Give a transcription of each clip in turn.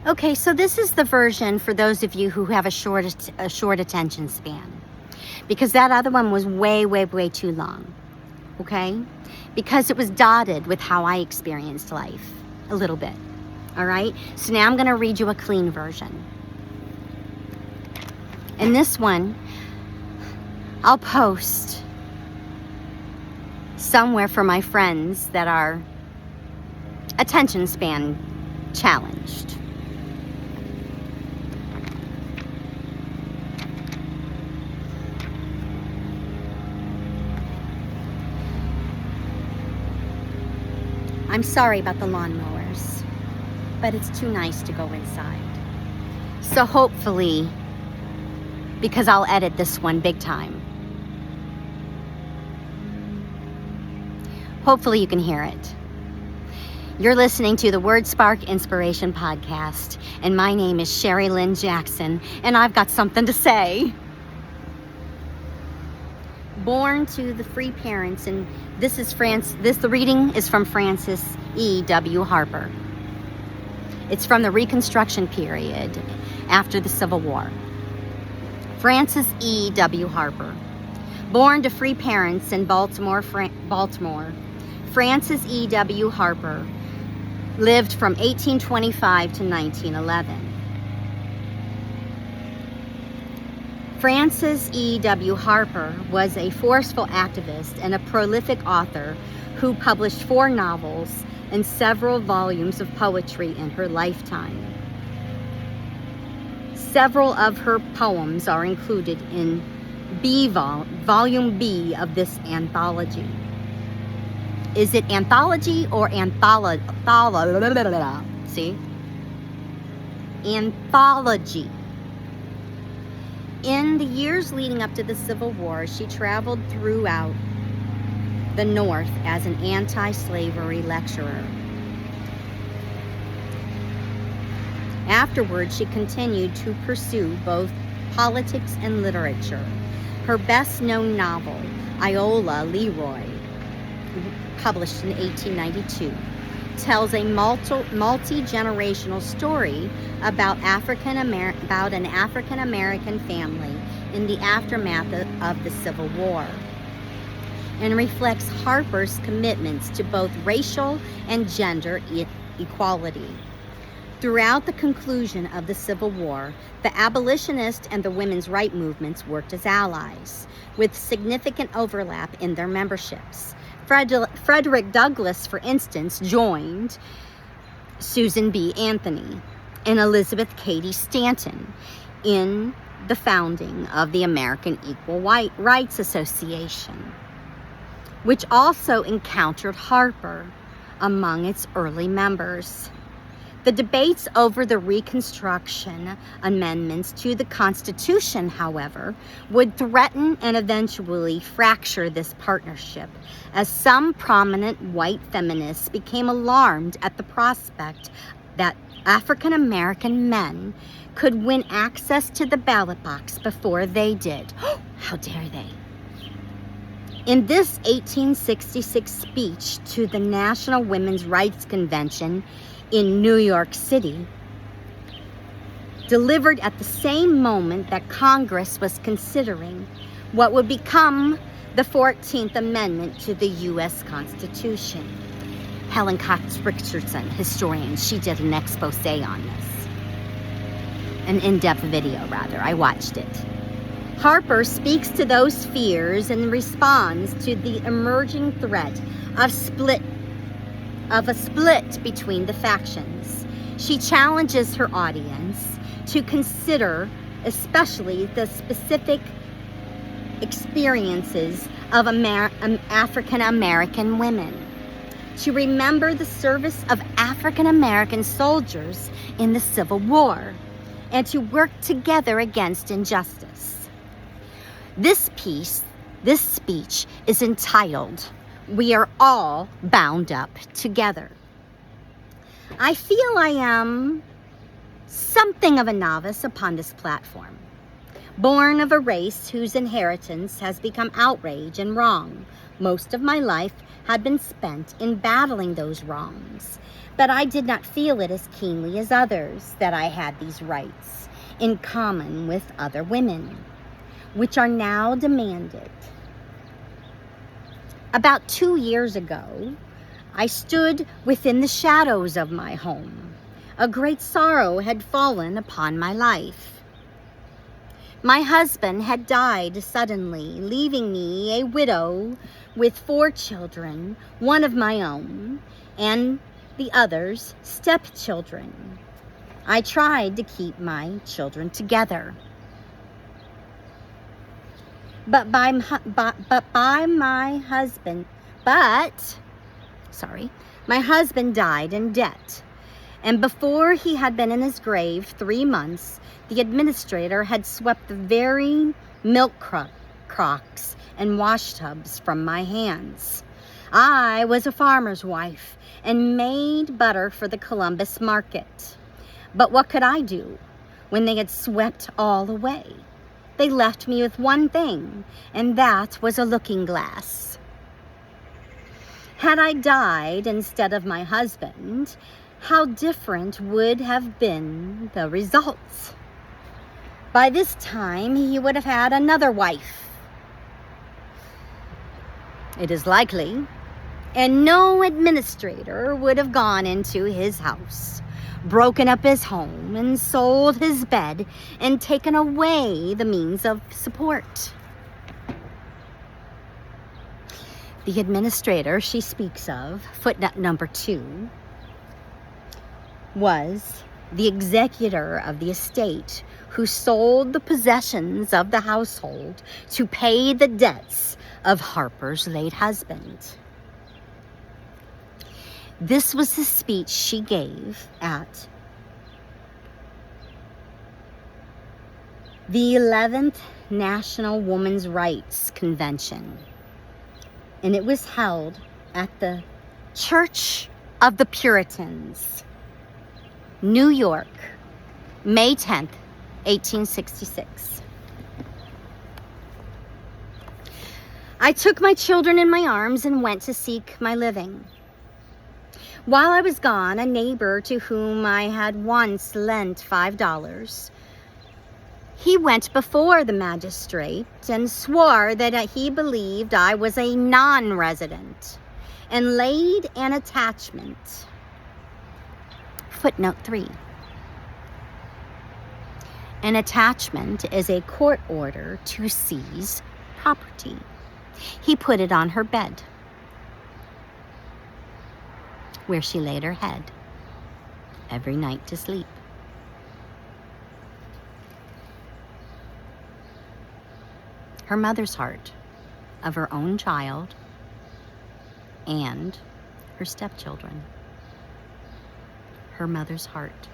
Okay, so this is the version for those of you who have a short attention span, because that other one was way, way, way too long. Okay, because it was dotted with how I experienced life a little bit. All right, so now I'm going to read you a clean version. And this one, I'll post somewhere for my friends that are attention span challenged. I'm sorry about the lawnmowers, but it's too nice to go inside. So hopefully, because I'll edit this one big time, hopefully you can hear it. You're listening to the Word Spark Inspiration Podcast, and my name is Sherry Lynn Jackson, and I've got something to say. Born to the free parents, and the reading is from Frances E.W. Harper. It's from the Reconstruction period after the Civil War. Frances E.W. Harper. Born to free parents in Baltimore, Frances E.W. Harper lived from 1825 to 1911. Frances E.W. Harper was a forceful activist and a prolific author who published 4 novels and several volumes of poetry in her lifetime. Several of her poems are included in Volume B of this anthology. Is it anthology or anthology? See? Anthology. In the years leading up to the Civil War, she traveled throughout the North as an anti-slavery lecturer. Afterwards, she continued to pursue both politics and literature. Her best-known novel, Iola Leroy, published in 1892, tells a multi-generational story about an African-American family in the aftermath of the Civil War, and reflects Harper's commitments to both racial and gender equality. Throughout the conclusion of the Civil War, the abolitionist and the women's rights movements worked as allies, with significant overlap in their memberships. Frederick Douglass, for instance, joined Susan B. Anthony and Elizabeth Cady Stanton in the founding of the American Equal Rights Association, which also encountered Harper among its early members. The debates over the Reconstruction amendments to the Constitution, however, would threaten and eventually fracture this partnership, as some prominent white feminists became alarmed at the prospect that African American men could win access to the ballot box before they did. How dare they? In this 1866 speech to the National Women's Rights Convention in New York City, delivered at the same moment that Congress was considering what would become the 14th Amendment to the U.S. Constitution. Helen Cox Richardson, historian, she did an expose on this. An in-depth video, rather. I watched it. Harper speaks to those fears and responds to the emerging threat of a split between the factions. She challenges her audience to consider especially the specific experiences of African American women, to remember the service of African American soldiers in the Civil War, and to work together against injustice. This speech is entitled, "We Are All Bound Up Together." I feel I am something of a novice upon this platform, born of a race whose inheritance has become outrage and wrong. Most of my life had been spent in battling those wrongs, but I did not feel it as keenly as others that I had these rights in common with other women, which are now demanded. About 2 years ago, I stood within the shadows of my home. A great sorrow had fallen upon my life. My husband had died suddenly, leaving me a widow with 4 children, one of my own, and the others stepchildren. I tried to keep my children together. My husband died in debt. And before he had been in his grave 3 months, the administrator had swept the very milk crocks and wash tubs from my hands. I was a farmer's wife and made butter for the Columbus market. But what could I do when they had swept all away? They left me with one thing, and that was a looking glass. Had I died instead of my husband, how different would have been the results. By this time, he would have had another wife, it is likely, and no administrator would have gone into his house, broken up his home, and sold his bed, and taken away the means of support. The administrator she speaks of, footnote number 2, was the executor of the estate who sold the possessions of the household to pay the debts of Harper's late husband. This was the speech she gave at the 11th National Women's Rights Convention, and it was held at the Church of the Puritans, New York, May 10th, 1866. I took my children in my arms and went to seek my living. While I was gone, a neighbor to whom I had once lent $5, he went before the magistrate and swore that he believed I was a non-resident and laid an attachment. Footnote 3. An attachment is a court order to seize property. He put it on her bed, where she laid her head every night to sleep. Her mother's heart of her own child and her stepchildren. Her mother's heart.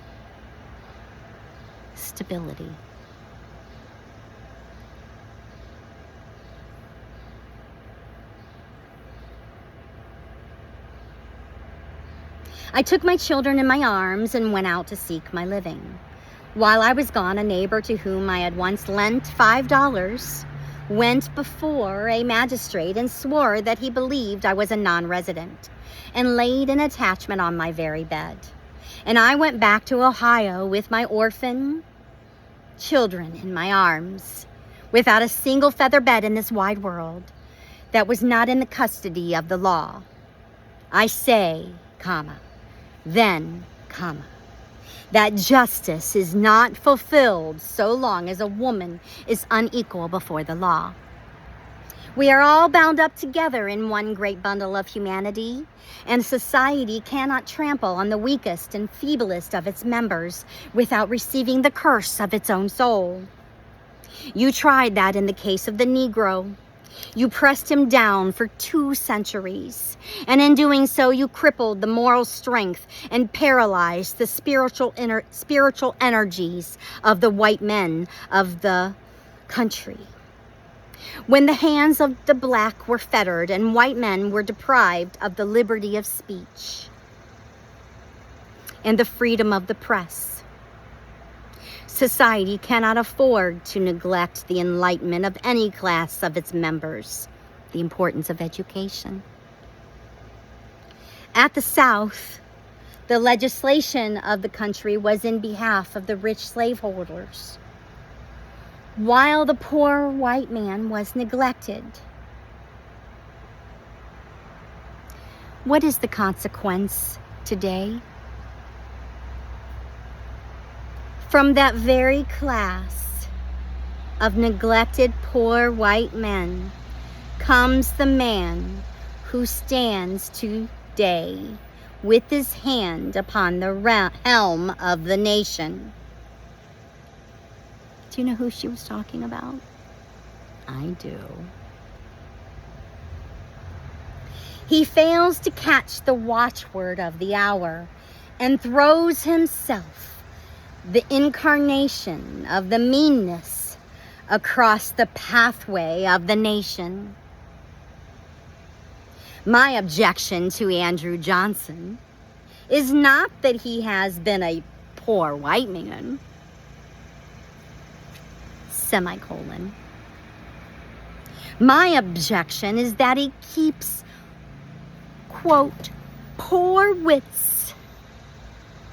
Stability. I took my children in my arms and went out to seek my living. While I was gone, a neighbor to whom I had once lent $5 went before a magistrate and swore that he believed I was a non-resident and laid an attachment on my very bed. And I went back to Ohio with my orphan children in my arms, without a single feather bed in this wide world that was not in the custody of the law. I say, then, that justice is not fulfilled so long as a woman is unequal before the law. We are all bound up together in one great bundle of humanity, and society cannot trample on the weakest and feeblest of its members without receiving the curse of its own soul. You tried that in the case of the Negro. You pressed him down for 2 centuries, and in doing so, you crippled the moral strength and paralyzed the spiritual energies of the white men of the country. When the hands of the black were fettered and white men were deprived of the liberty of speech and the freedom of the press. Society cannot afford to neglect the enlightenment of any class of its members, the importance of education. At the South, the legislation of the country was in behalf of the rich slaveholders, while the poor white man was neglected. What is the consequence today? From that very class of neglected poor white men comes the man who stands today with his hand upon the helm of the nation. Do you know who she was talking about? I do. He fails to catch the watchword of the hour and throws himself, the incarnation of the meanness, across the pathway of the nation. My objection to Andrew Johnson is not that he has been a poor white man, semicolon. My objection is that he keeps, quote, poor wits,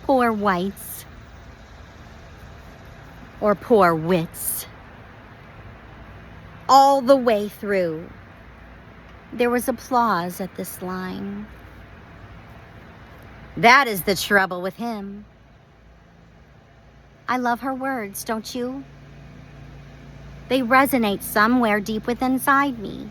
poor whites, or poor wits, all the way through. There was applause at this line. That is the trouble with him. I love her words, don't you? They resonate somewhere deep within inside me.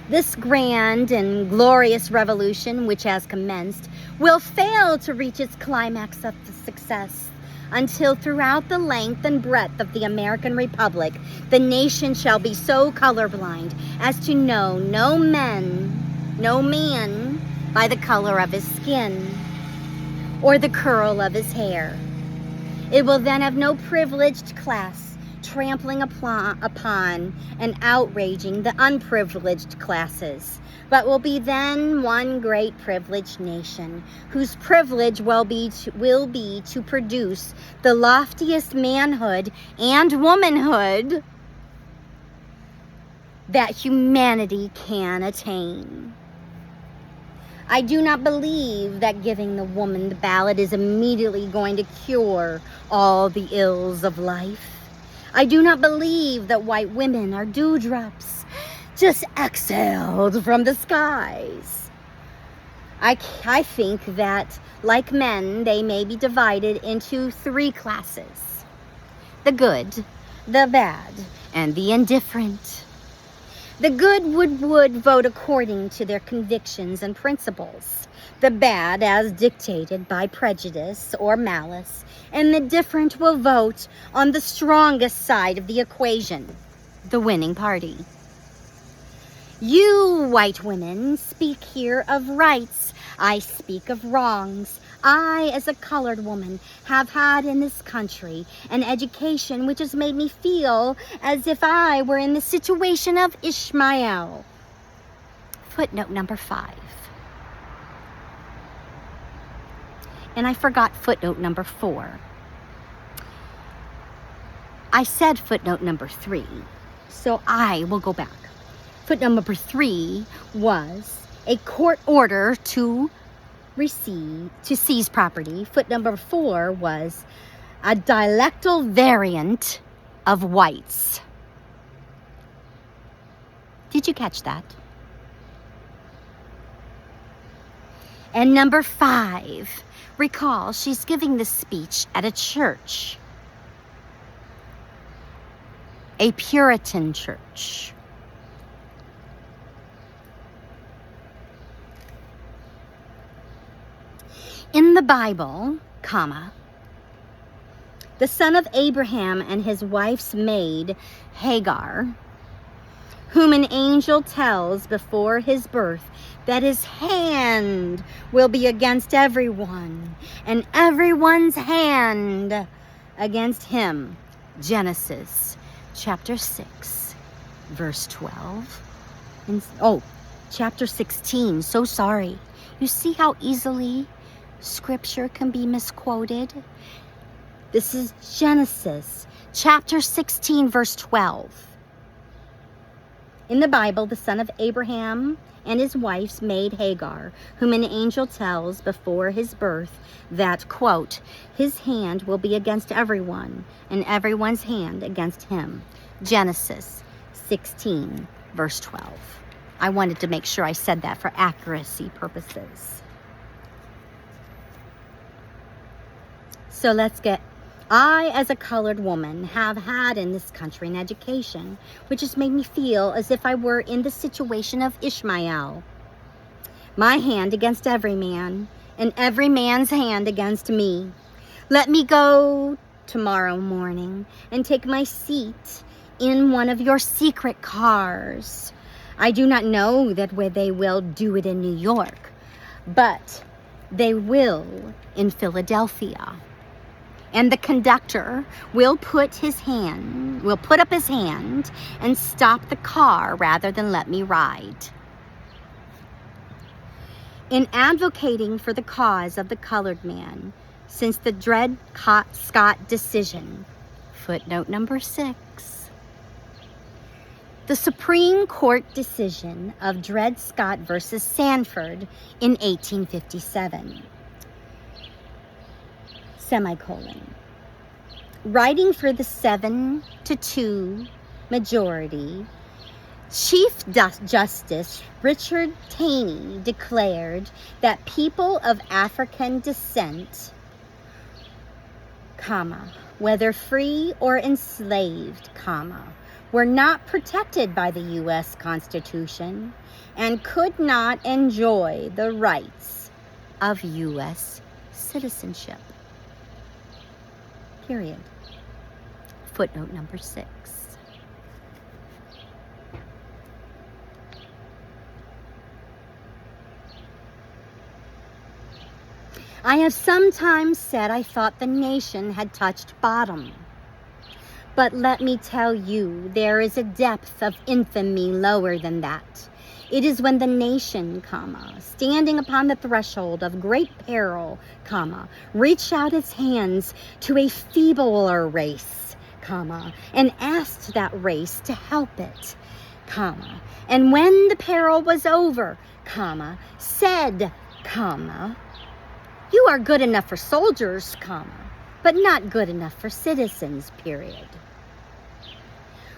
This grand and glorious revolution which has commenced will fail to reach its climax of success until throughout the length and breadth of the American Republic, the nation shall be so colorblind as to know no man by the color of his skin or the curl of his hair. It will then have no privileged class trampling upon and outraging the unprivileged classes, but will be then one great privileged nation, whose privilege will be to produce the loftiest manhood and womanhood that humanity can attain. I do not believe that giving the woman the ballot is immediately going to cure all the ills of life. I do not believe that white women are dewdrops just exhaled from the skies. I think that, like men, they may be divided into three classes: the good, the bad, and the indifferent. The good would vote according to their convictions and principles, the bad as dictated by prejudice or malice, and the different will vote on the strongest side of the equation, the winning party. You white women speak here of rights. I speak of wrongs. I, as a colored woman, have had in this country an education which has made me feel as if I were in the situation of Ishmael. Footnote number 5. And I forgot footnote number 4. I said footnote number 3, so I will go back. Footnote number 3 was a court order to seize property. Footnote number 4 was a dialectal variant of whites. Did you catch that? And number 5, recall she's giving this speech at a church, a Puritan church. In the Bible, the son of Abraham and his wife's maid, Hagar, whom an angel tells before his birth that his hand will be against everyone, and everyone's hand against him. Genesis chapter 6, verse 12. Chapter 16, so sorry. You see how easily scripture can be misquoted. This is Genesis chapter 16, verse 12. In the Bible, the son of Abraham and his wife's maid Hagar, whom an angel tells before his birth that, quote, his hand will be against everyone and everyone's hand against him. Genesis 16, verse 12. I wanted to make sure I said that for accuracy purposes. So I, as a colored woman, have had in this country an education which has made me feel as if I were in the situation of Ishmael. My hand against every man, and every man's hand against me. Let me go tomorrow morning and take my seat in one of your secret cars. I do not know that where they will do it in New York, but they will in Philadelphia. And the conductor will put up his hand and stop the car rather than let me ride. In advocating for the cause of the colored man, since the Dred Scott decision, footnote number 6, the Supreme Court decision of Dred Scott versus Sanford in 1857, semicolon. Writing for the 7-2 majority, Chief Justice Richard Taney declared that people of African descent, whether free or enslaved, were not protected by the U.S. Constitution and could not enjoy the rights of U.S. citizenship. Period. Footnote number 6. I have sometimes said I thought the nation had touched bottom. But let me tell you, there is a depth of infamy lower than that. It is when the nation, standing upon the threshold of great peril, reached out its hands to a feebler race, and asked that race to help it, and when the peril was over, said, you are good enough for soldiers, but not good enough for citizens, period.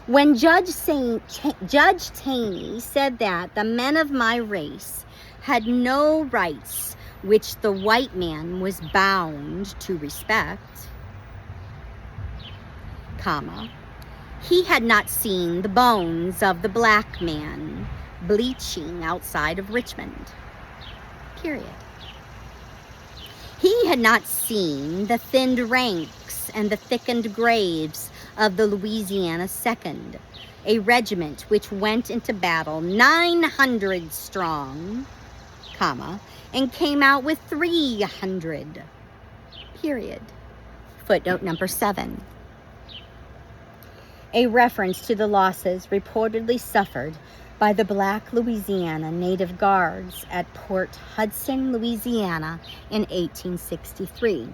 When Judge Taney said that the men of my race had no rights which the white man was bound to respect, he had not seen the bones of the black man bleaching outside of Richmond, period. He had not seen the thinned ranks and the thickened graves of the Louisiana 2nd, a regiment which went into battle 900 strong, and came out with 300, period. Footnote number 7. A reference to the losses reportedly suffered by the Black Louisiana Native Guards at Port Hudson, Louisiana in 1863.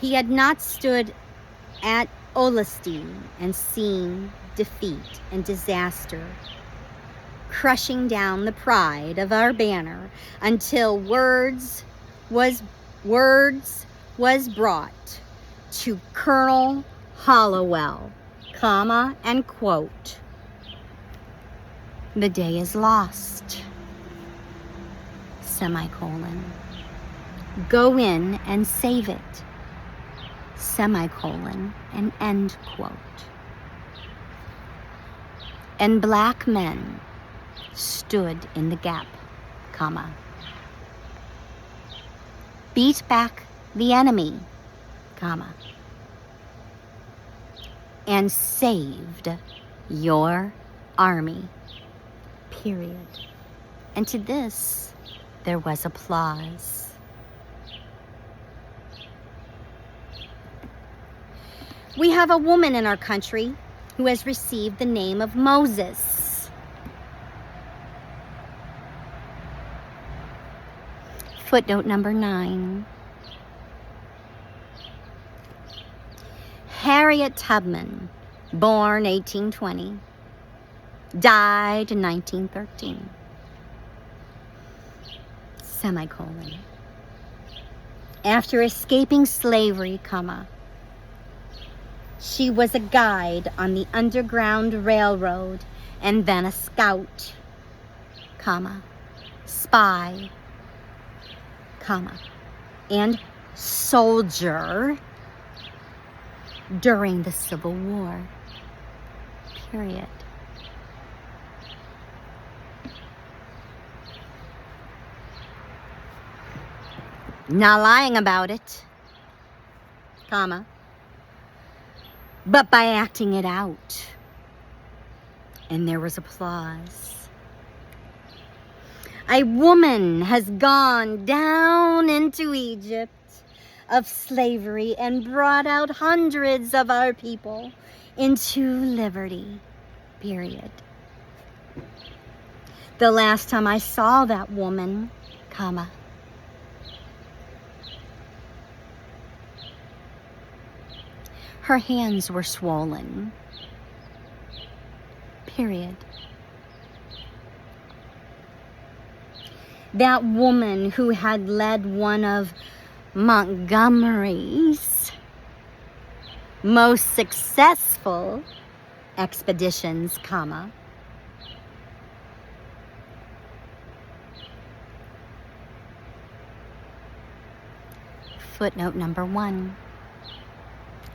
He had not stood at Olustee and seen defeat and disaster crushing down the pride of our banner until words was brought to Colonel Hollowell, and quote, the day is lost, semicolon. Go in and save it, semicolon, and end quote. And black men stood in the gap, beat back the enemy, and saved your army, period. And to this, there was applause. We have a woman in our country who has received the name of Moses. Footnote number 9. Harriet Tubman, born 1820, died in 1913. Semicolon. After escaping slavery, she was a guide on the Underground Railroad and then a scout, spy, and soldier during the Civil War, period. Not lying about it, but by acting it out. And there was applause. A woman has gone down into Egypt of slavery and brought out hundreds of our people into liberty, period. The last time I saw that woman, her hands were swollen, period. That woman who had led one of Montgomery's most successful expeditions, footnote number 1,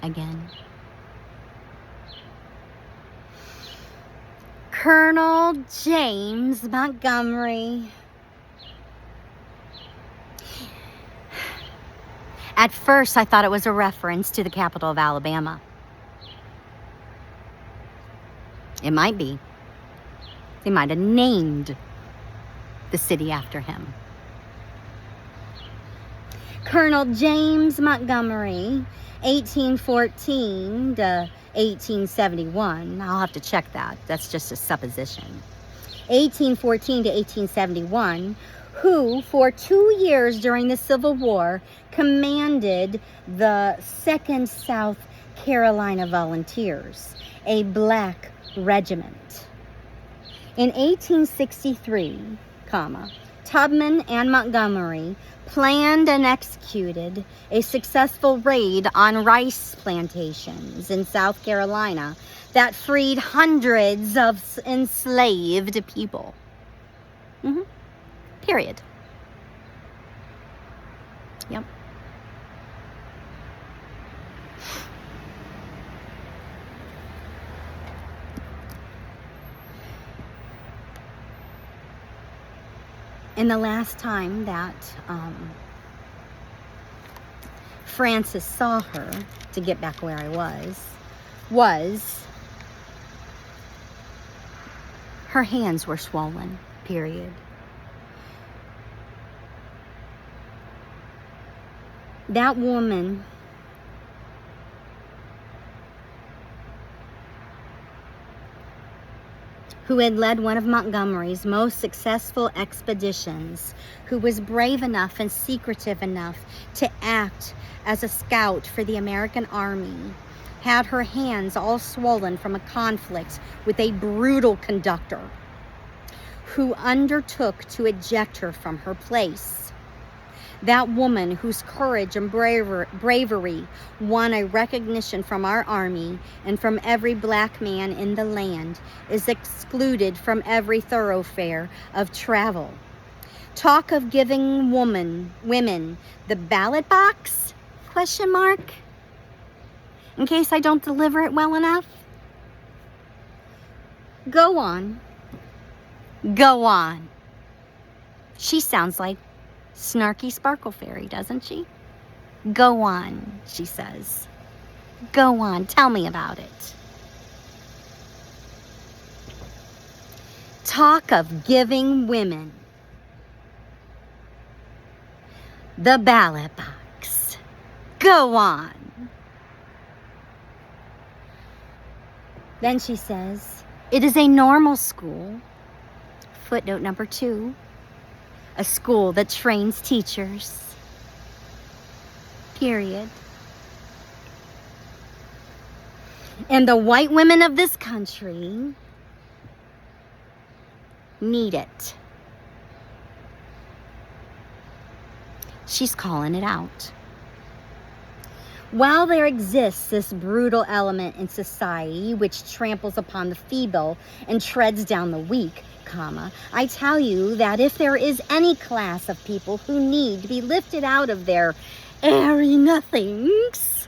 again. Colonel James Montgomery. At first, I thought it was a reference to the capital of Alabama. It might be. They might have named the city after him. Colonel James Montgomery, 1814 to 1871. I'll have to check that. That's just a supposition. 1814 to 1871, who for 2 years during the Civil War commanded the 2nd South Carolina Volunteers, a black regiment. In 1863, Tubman and Montgomery planned and executed a successful raid on rice plantations in South Carolina that freed hundreds of enslaved people. Period. Yep. And the last time that Frances saw her, to get back where I was her hands were swollen, period. That woman who had led one of Montgomery's most successful expeditions, who was brave enough and secretive enough to act as a scout for the American Army, had her hands all swollen from a conflict with a brutal conductor who undertook to eject her from her place. That woman whose courage and bravery won a recognition from our Army and from every black man in the land is excluded from every thoroughfare of travel. Talk of giving women the ballot box? ? In case I don't deliver it well enough. Go on. Go on. She sounds like Snarky Sparkle Fairy, doesn't she? Go on, she says. Go on, tell me about it. Talk of giving women the ballot box. Go on. Then she says, it is a normal school. Footnote number 2, a school that trains teachers. Period. And the white women of this country need it. She's calling it out. While there exists this brutal element in society which tramples upon the feeble and treads down the weak, I tell you that if there is any class of people who need to be lifted out of their airy nothings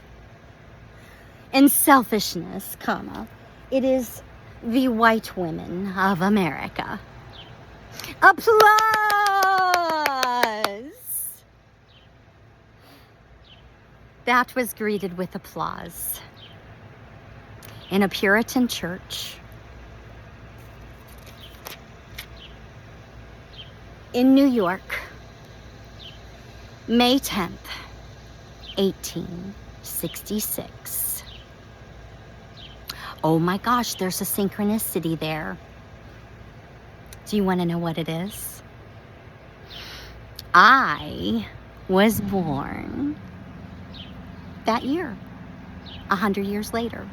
and selfishness, it is the white women of America. Applause! That was greeted with applause in a Puritan church in New York, May 10th, 1866. Oh my gosh, there's a synchronicity there. Do you want to know what it is? I was born that year, 100 years later.